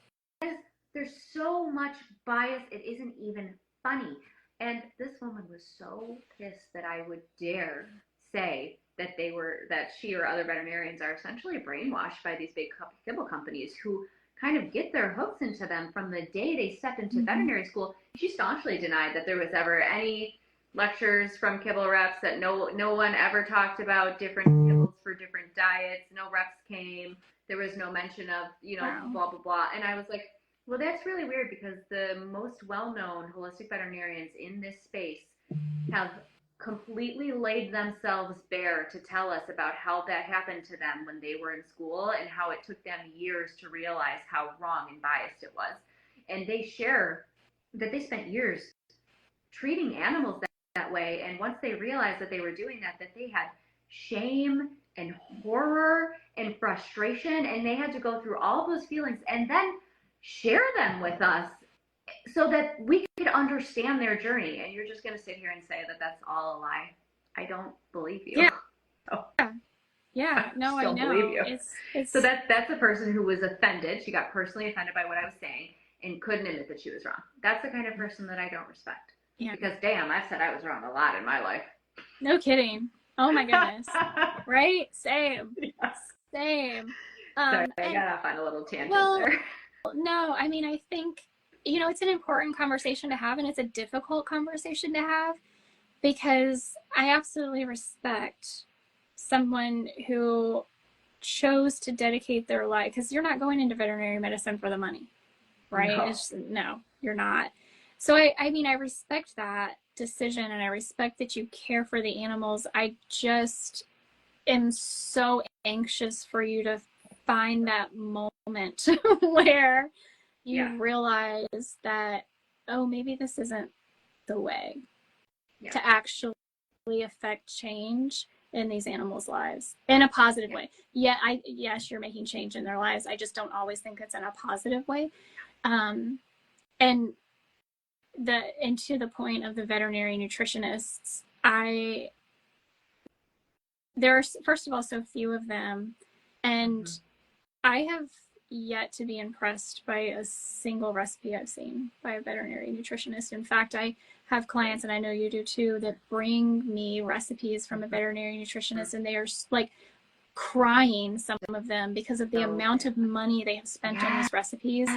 there's so much bias, it isn't even funny. And this woman was so pissed that I would dare say that she or other veterinarians are essentially brainwashed by these big kibble companies who kind of get their hooks into them from the day they step into veterinary school. She staunchly denied that there was ever any lectures from kibble reps, that no one ever talked about different kibbles for different diets. No reps came. There was no mention of, blah, blah, blah. And I was like, well, that's really weird because the most well-known holistic veterinarians in this space have completely laid themselves bare to tell us about how that happened to them when they were in school and how it took them years to realize how wrong and biased it was. And they share that they spent years treating animals that way. And once they realized that they were doing that they had shame and horror and frustration, and they had to go through all those feelings and then share them with us so that we could understand their journey. And you're just going to sit here and say that that's all a lie. I don't believe you. No, I know. Believe you. So that's a person who was offended. She got personally offended by what I was saying. and couldn't admit that she was wrong. That's the kind of person that I don't respect. Yeah. Because damn, I've said I was wrong a lot in my life. No kidding. Oh my goodness. Right? Same. Yes. Same. Sorry, I got off on a little tangent there. No, I mean, I think, it's an important conversation to have, and it's a difficult conversation to have, because I absolutely respect someone who chose to dedicate their life, because you're not going into veterinary medicine for the money, right? No. No, you're not. So I mean, I respect that decision, and I respect that you care for the animals. I just am so anxious for you to find that moment where you realize that, oh, maybe this isn't the way to actually affect change in these animals' lives in a positive way. Yes, you're making change in their lives. I just don't always think it's in a positive way. And to the point of the veterinary nutritionists, there's, first of all, so few of them, and I have yet to be impressed by a single recipe I've seen by a veterinary nutritionist. In fact, I have clients, and I know you do too, that bring me recipes from a veterinary nutritionist, and they are like crying, some of them, because of the amount of money they have spent on these recipes,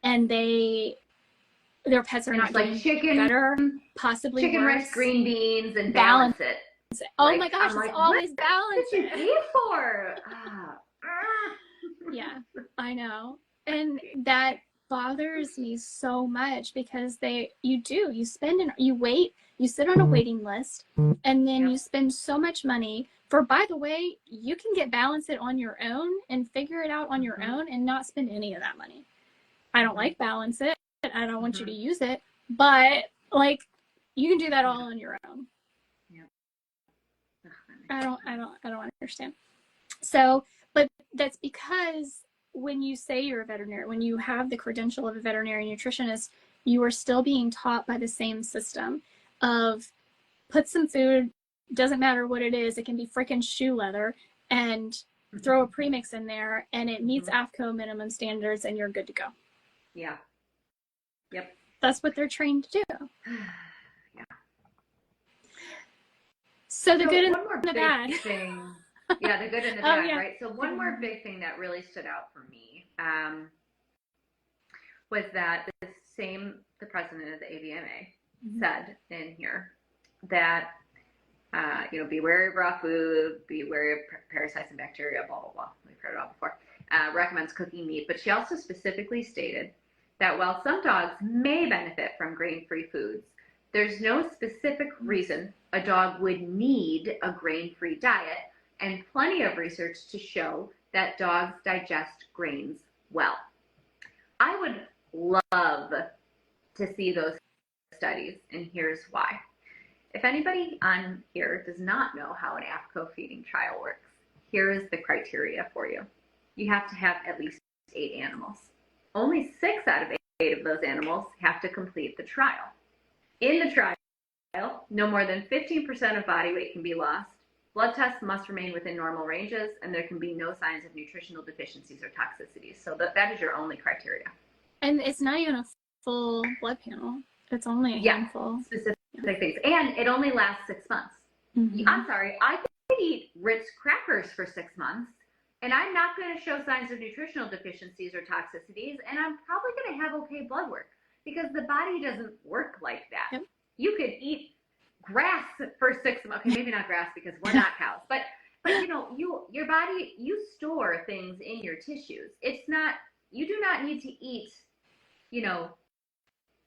and their pets are not getting better, possibly chicken, worse. rice, green beans, and balance it. Oh my gosh, it's always balanced. What did you pay for? Yeah, I know. And that bothers me so much, because you sit on a waiting list, and then you spend so much money for, by the way, you can get Balance It on your own and figure it out on your own and not spend any of that money. I don't like Balance It. I don't want you to use it, but like, you can do that all on your own. I don't understand. So, but that's because when you say you're a veterinarian, when you have the credential of a veterinary nutritionist, you are still being taught by the same system of put some food, doesn't matter what it is, it can be freaking shoe leather, and throw a premix in there, and it meets AAFCO minimum standards, and you're good to go. Yeah. Yep. That's what they're trained to do. So the good and the bad. Thing, the good and the bad, right? So one more big thing that really stood out for me was that the president of the AVMA said in here that, be wary of raw food, be wary of parasites and bacteria, blah, blah, blah. We've heard it all before. Recommends cooking meat, but she also specifically stated that while some dogs may benefit from grain-free foods, there's no specific reason a dog would need a grain-free diet, and plenty of research to show that dogs digest grains well. I would love to see those studies, and here's why. If anybody on here does not know how an AAFCO feeding trial works, here is the criteria for you. You have to have at least 8 animals. Only 6 out of 8 of those animals have to complete the trial. In the trial, no more than 15% of body weight can be lost. Blood tests must remain within normal ranges, and there can be no signs of nutritional deficiencies or toxicities. So that is your only criteria. And it's not even a full blood panel. It's only a handful. Specific things. And it only lasts 6 months. I'm sorry, I could eat Ritz crackers for 6 months, and I'm not going to show signs of nutritional deficiencies or toxicities, and I'm probably going to have okay blood work, because the body doesn't work like that. Yep. You could eat grass for 6 months. Okay, maybe not grass because we're not cows, but your body, you store things in your tissues. You do not need to eat,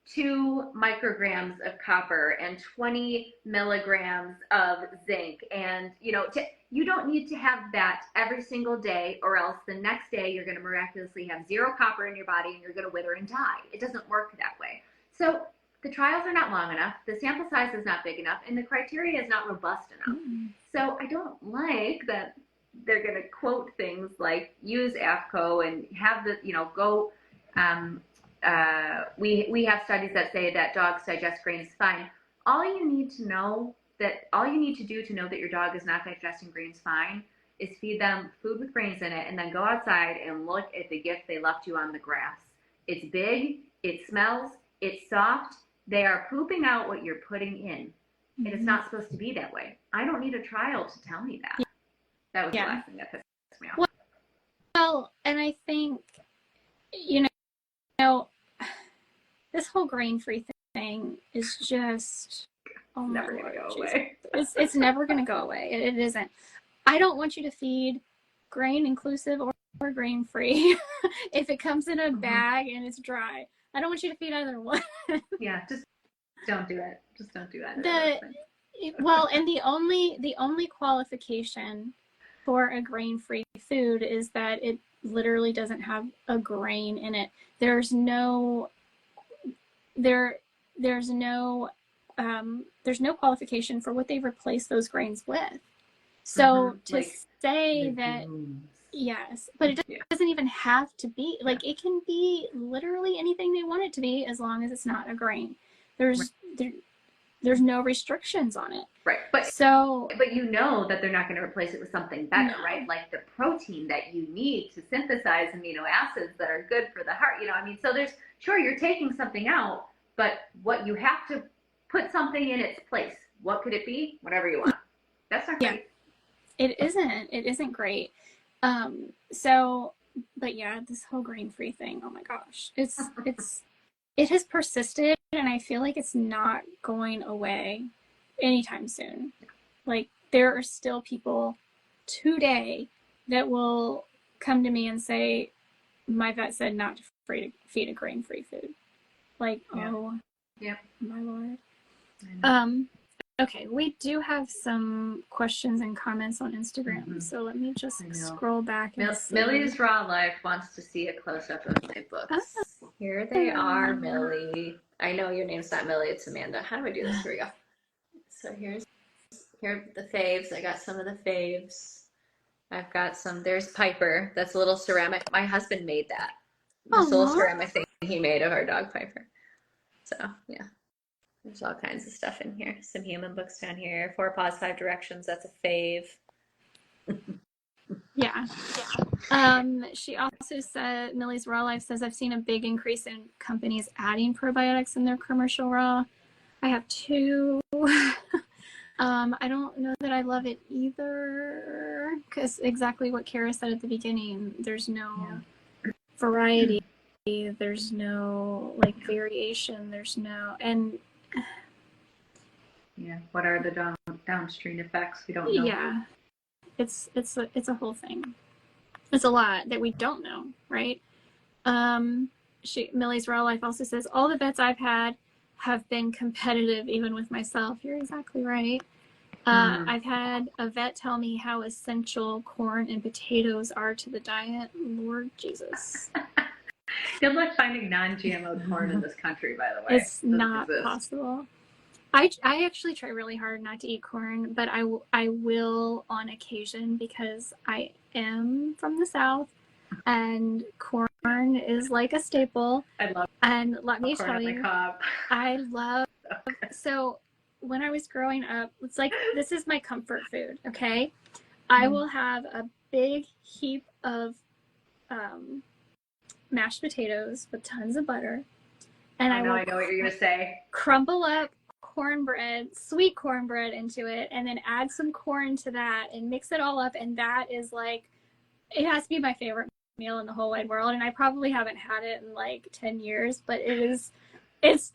2 micrograms of copper and 20 milligrams of zinc, and you don't need to have that every single day, or else the next day you're going to miraculously have 0 copper in your body and you're going to wither and die. It doesn't work that way. So the trials are not long enough, the sample size is not big enough, and the criteria is not robust enough. So I don't like that they're going to quote things like use AAFCO and have the, we have studies that say that dogs digest grains fine. All you need to do to know that your dog is not digesting grains fine is feed them food with grains in it, and then go outside and look at the gift they left you on the grass. It's big, it smells, it's soft. They are pooping out what you're putting in. And it's not supposed to be that way. I don't need a trial to tell me that. That was the last thing that pissed me off. Well, and I think, you know, this whole grain-free thing is just, oh my Never Lord, gonna go away. It's never going to go away. It isn't. I don't want you to feed grain inclusive or grain-free if it comes in a bag and it's dry. I don't want you to feed either one. Yeah, just don't do it. Just don't do that. Well, and the only qualification for a grain-free food is that it literally doesn't have a grain in it. There's no qualification for what they replace those grains with. So to say that, yes, but it doesn't even have to be, like, it can be literally anything they want it to be as long as it's not a grain. There's no restrictions on it. Right. But you know that they're not going to replace it with something better, right? Like the protein that you need to synthesize amino acids that are good for the heart. I mean, so sure, you're taking something out, but what you have to put something in its place. What could it be? Whatever you want. That's not great. It isn't great. But yeah, this whole grain-free thing, oh my gosh, it has persisted, and I feel like it's not going away anytime soon. Like, there are still people today that will come to me and say, my vet said not to feed a grain-free food. Like, oh, my Lord. Okay, we do have some questions and comments on Instagram, so let me just scroll back. Millie's Raw Life wants to see a close-up of my books. Here they are, Millie. I know your name's not Millie, it's Amanda. How do I do this? Here we go. So here are the faves. I got some of the faves. I've got some. There's Piper. That's a little ceramic. My husband made that. This little ceramic thing he made of our dog Piper. So, yeah. There's all kinds of stuff in here. Some human books down here. 4 Paws, 5 Directions. That's a fave. Yeah. She also said, Millie's Raw Life says, I've seen a big increase in companies adding probiotics in their commercial raw. I have 2. I don't know that I love it either, because exactly what Kara said at the beginning, there's no variety. There's no variation. There's no, and what are the downstream effects? We don't know. Yeah, it's a whole thing. It's a lot that we don't know, right? Millie's Raw Life also says, all the vets I've had have been competitive, even with myself. You're exactly right. I've had a vet tell me how essential corn and potatoes are to the diet. Lord Jesus. Good luck finding non-GMO corn in this country, by the way. It's not possible. I actually try really hard not to eat corn, but I will on occasion, because I am from the South and corn is like a staple. I love and let me corn tell on the you, cob. I love so when I was growing up, it's like, this is my comfort food, okay? I will have a big heap of mashed potatoes with tons of butter, and I know what you're gonna say. Crumble up cornbread, sweet cornbread into it, and then add some corn to that and mix it all up, and that is like, it has to be my favorite meal in the whole wide world. And I probably haven't had it in like 10 years, but it's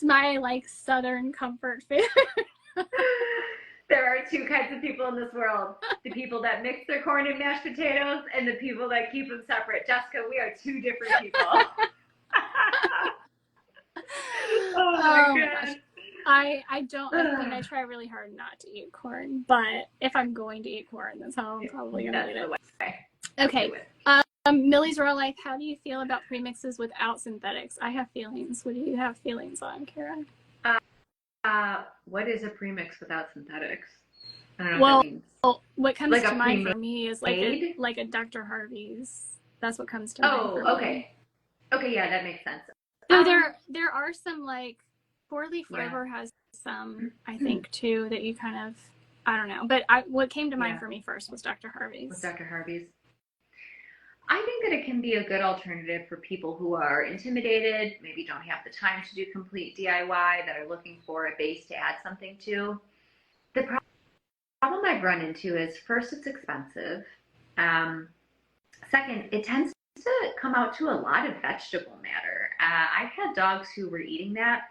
my like Southern comfort food. There are 2 kinds of people in this world. The people that mix their corn and mashed potatoes, and the people that keep them separate. Jessica, we are 2 different people. Oh my gosh. I mean, I try really hard not to eat corn, but if I'm going to eat corn, that's how I'm probably going to eat it. Okay. Millie's Raw Life, how do you feel about premixes without synthetics? I have feelings. What do you have feelings on, Kara? What is a premix without synthetics? I don't know what that means. Well, what comes to mind for me is like a Dr. Harvey's. That's what comes to mind. Oh, okay. Okay, yeah, that makes sense. So there are some, like, 4-Leaf Clover has some, I think, too, that you kind of, I don't know. But what came to mind for me first was Dr. Harvey's. I think that it can be a good alternative for people who are intimidated, maybe don't have the time to do complete DIY, that are looking for a base to add something to. The problem I've run into is, first, it's expensive. Um, Second, it tends to come out to a lot of vegetable matter. I've had dogs who were eating that,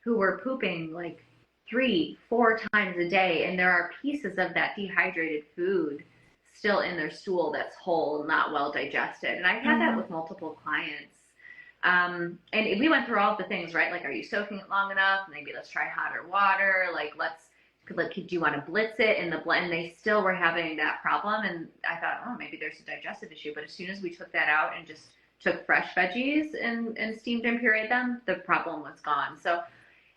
who were pooping like 3, 4 times a day, and there are pieces of that dehydrated food still in their stool that's whole, not well digested. And I've had that with multiple clients. And we went through all the things, right? Like, are you soaking it long enough? Maybe let's try hotter water. Like, do you want to blitz it in the blend? They still were having that problem. And I thought, oh, maybe there's a digestive issue. But as soon as we took that out and just took fresh veggies and steamed and pureed them, the problem was gone. So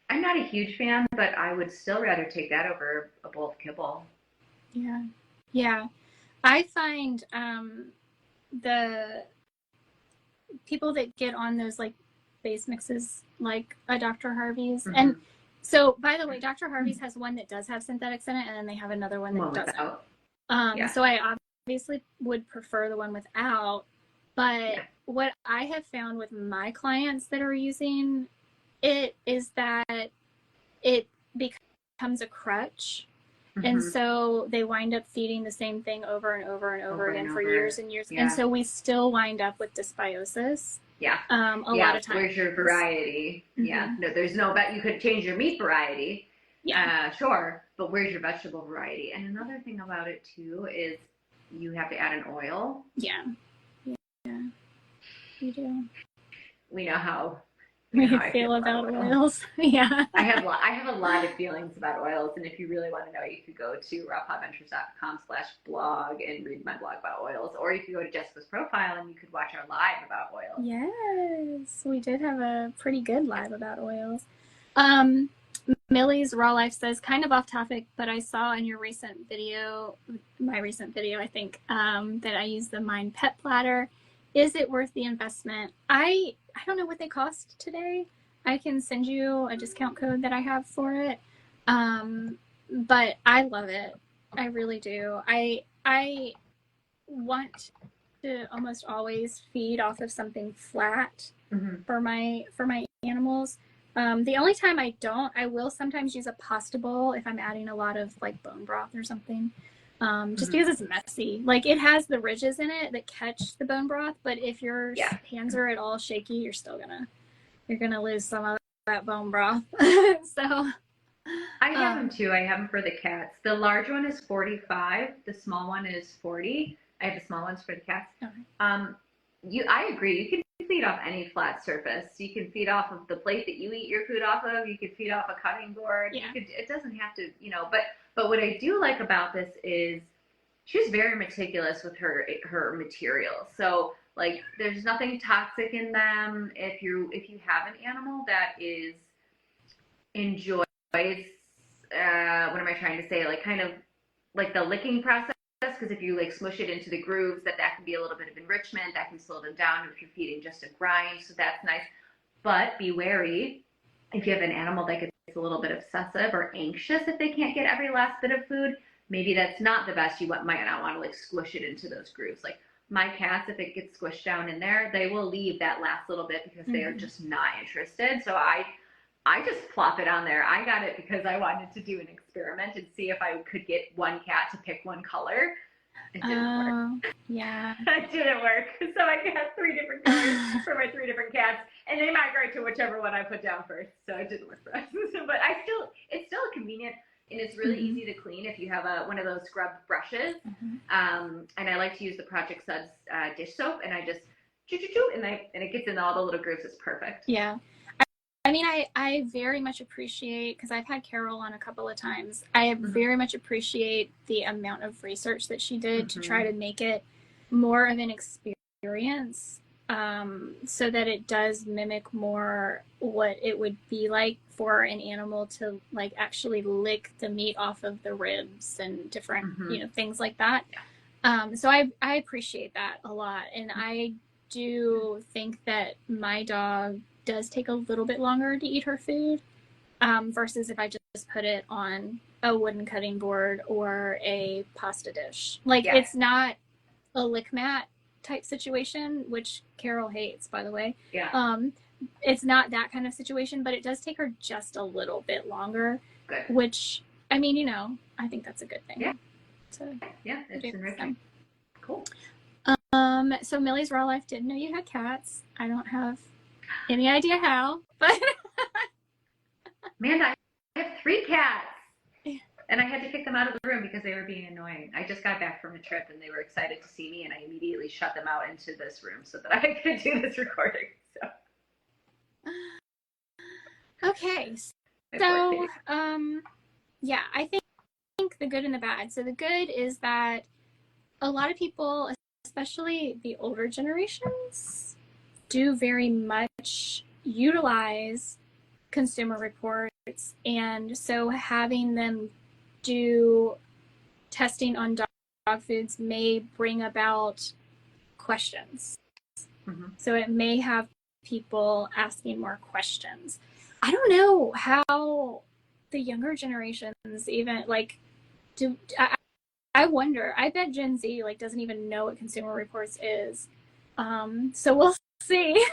I'm not a huge fan, but I would still rather take that over a bowl of kibble. Yeah. Yeah. I find the people that get on those like base mixes, like a Dr. Harvey's, and so, by the way, Dr. Harvey's has one that does have synthetics in it, and then they have another one that doesn't. So I obviously would prefer the one without, but what I have found with my clients that are using it is that it becomes a crutch. And so they wind up feeding the same thing over and over and over again for years and years. And so we still wind up with dysbiosis. A lot of times. Where's your variety? No, there's no, but you could change your meat variety. Sure. But where's your vegetable variety? And another thing about it too is you have to add an oil. Yeah. You do. We know how we feel about oils. I have a lot of feelings about oils, and if you really want to know, you could go to rawpodventures.com/blog and read my blog about oils, or you could go to Jessica's profile and you could watch our live about oils. Yes, we did have a pretty good live about oils. Millie's Raw Life says, kind of off topic, but I saw in your my recent video, I think, that I used the Mind Pet Platter. Is it worth the investment? I don't know what they cost today. I can send you a discount code that I have for it. But I love it. I really do. I want to almost always feed off of something flat for my animals. The only time I don't, I will sometimes use a pasta bowl if I'm adding a lot of like bone broth or something. Just because it's messy. Like, it has the ridges in it that catch the bone broth, but if your hands are at all shaky, you're gonna lose some of that bone broth. So I have them too. I have them for the cats. The large one is 45. The small one is 40. I have the small ones for the cats. Okay. I agree. You can feed off any flat surface. You can feed off of the plate that you eat your food off of. You could feed off a cutting board. It doesn't have to, but what I do like about this is she's very meticulous with her materials. So, like, there's nothing toxic in them. If you have an animal that enjoys what am I trying to say? Like, kind of like the licking process. Because if you like smush it into the grooves, that can be a little bit of enrichment. That can slow them down if you're feeding just a grind. So that's nice. But be wary if you have an animal that gets a little bit obsessive or anxious if they can't get every last bit of food. Maybe that's not the best. You might not want to like squish it into those grooves. Like my cats, if it gets squished down in there, they will leave that last little bit because they are just not interested. So I just plop it on there. I got it because I wanted to do an experiment and see if I could get one cat to pick one color. It didn't work. Yeah. It didn't work. So I got 3 different colors for my 3 different cats, and they migrate to whichever one I put down first. So it didn't work for us. But it's still convenient, and it's really easy to clean if you have one of those scrub brushes. And I like to use the Project Suds dish soap, and I just and it gets in all the little grooves. It's perfect. Yeah. I mean, I very much appreciate, because I've had Carol on a couple of times, I very much appreciate the amount of research that she did to try to make it more of an experience, so that it does mimic more what it would be like for an animal to like actually lick the meat off of the ribs and different, things like that. So I appreciate that a lot. And I do think that my dog does take a little bit longer to eat her food, versus if I just put it on a wooden cutting board or a pasta dish. Like, it's not a lick mat type situation, which Carol hates, by the way. Yeah. It's not that kind of situation, but it does take her just a little bit longer. Good. Which, I mean, you know, I think that's a good thing. Yeah. Yeah, it's enriching. Cool. So Millie's Raw Life didn't know you had cats. I don't have any idea how, but Amanda, I have 3 cats. And I had to kick them out of the room because they were being annoying. I just got back from a trip and they were excited to see me, and I immediately shut them out into this room so that I could do this recording. Okay. So, yeah, I think the good and the bad. So the good is that a lot of people, especially the older generations, do very much utilize Consumer Reports, and so having them do testing on dog foods may bring about questions. Mm-hmm. So it may have people asking more questions. I don't know how the younger generations even like do. I wonder. I bet Gen Z like doesn't even know what Consumer Reports is. So we'll see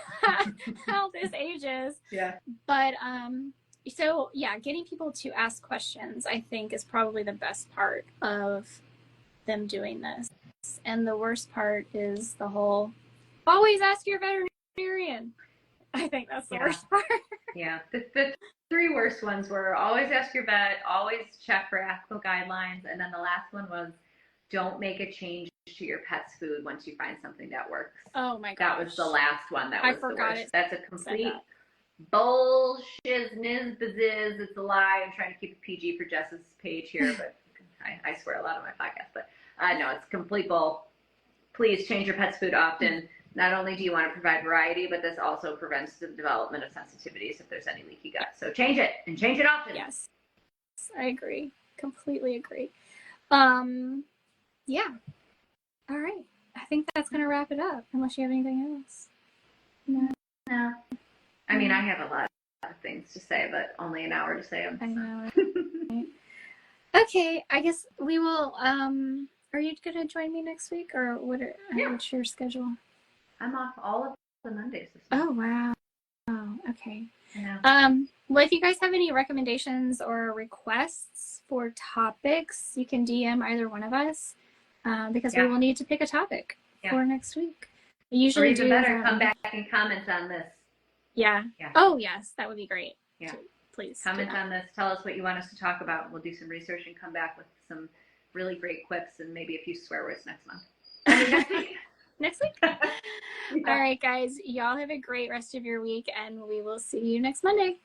how this ages. Yeah. But so yeah, getting people to ask questions, I think, is probably the best part of them doing this. And the worst part is the whole always ask your veterinarian. I think that's the worst part. Yeah. The 3 worst ones were always ask your vet, always check for ethical guidelines, and then the last one was don't make a change to your pet's food once you find something that works. Oh my gosh. That was the last one that was the worst. That's a complete bullshit, nizbaziz. It's a lie. I'm trying to keep it PG for Jess's page here, but I swear a lot on my podcast. But no, it's complete bull. Please change your pet's food often. Not only do you want to provide variety, but this also prevents the development of sensitivities if there's any leaky gut. So change it, and change it often. Yes, I agree. Completely agree. Yeah. All right. I think that's going to wrap it up, unless you have anything else. No. I mean, I have a lot of things to say, but only an hour to say them. I know. Right? Okay, I guess we will. Are you going to join me next week, or what's your schedule? I'm off all of the Mondays this week. Oh, wow. Oh, okay. Yeah. Well, if you guys have any recommendations or requests for topics, you can DM either one of us, because we will need to pick a topic for next week. We usually or even better, come back and comment on this. Yeah. Oh, yes, that would be great. Yeah. Please comment on this. Tell us what you want us to talk about. We'll do some research and come back with some really great quips and maybe a few swear words next month. Next week. Next week. All right, guys. Y'all have a great rest of your week, and we will see you next Monday.